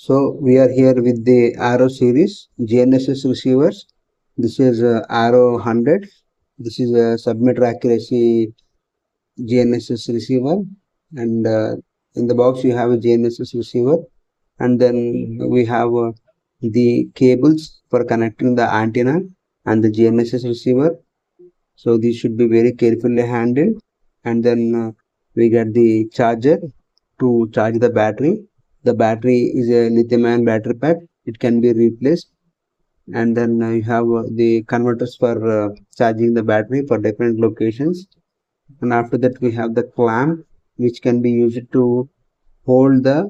So we are here with the Arrow series GNSS receivers. This is Arrow 100. This is a submeter accuracy GNSS receiver, and in the box you have a GNSS receiver, and then we have the cables for connecting the antenna and the GNSS receiver. So these should be very carefully handled, and then we get the charger to charge the battery. The battery is a lithium-ion battery pack. It can be replaced, and then you have the converters for charging the battery for different locations. And after that we have the clamp, which can be used to hold the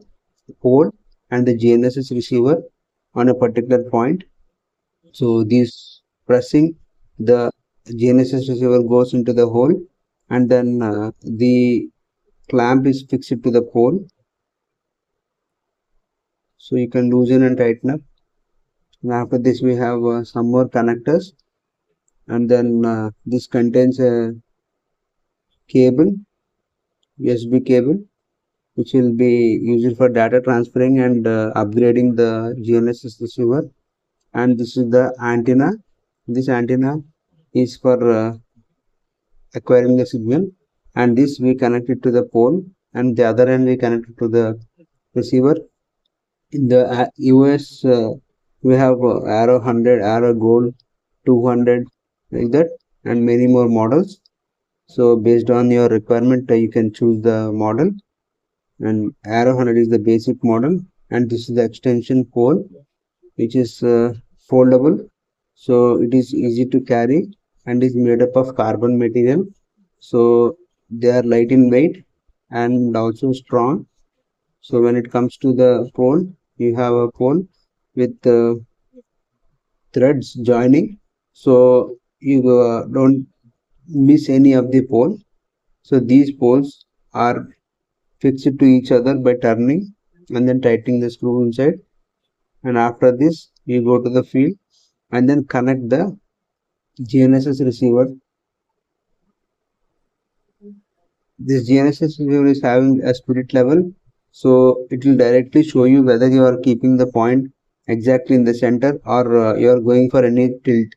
pole and the GNSS receiver on a particular point. So this pressing the GNSS receiver goes into the hole, and then the clamp is fixed to the pole. So you can loosen and tighten up. And after this we have some more connectors, and then this contains a cable, USB cable, which will be used for data transferring and upgrading the GNSS receiver. And this is the antenna. This antenna is for acquiring the signal, and this we connect it to the pole, and the other end we connect it to the receiver. In the EOS we have Arrow 100, Arrow Gold, 200, like that, and many more models. So based on your requirement you can choose the model, and Arrow 100 is the basic model, and this is the extension pole, which is foldable, so it is easy to carry and is made up of carbon material. So they are light in weight and also strong. So when it comes to the pole, you have a pole with threads joining, so you don't miss any of the pole. So these poles are fixed to each other by turning and then tightening the screw inside. And after this you go to the field and then connect the GNSS receiver. This GNSS receiver is having a spirit level, so it will directly show you whether you are keeping the point exactly in the center or you are going for any tilt.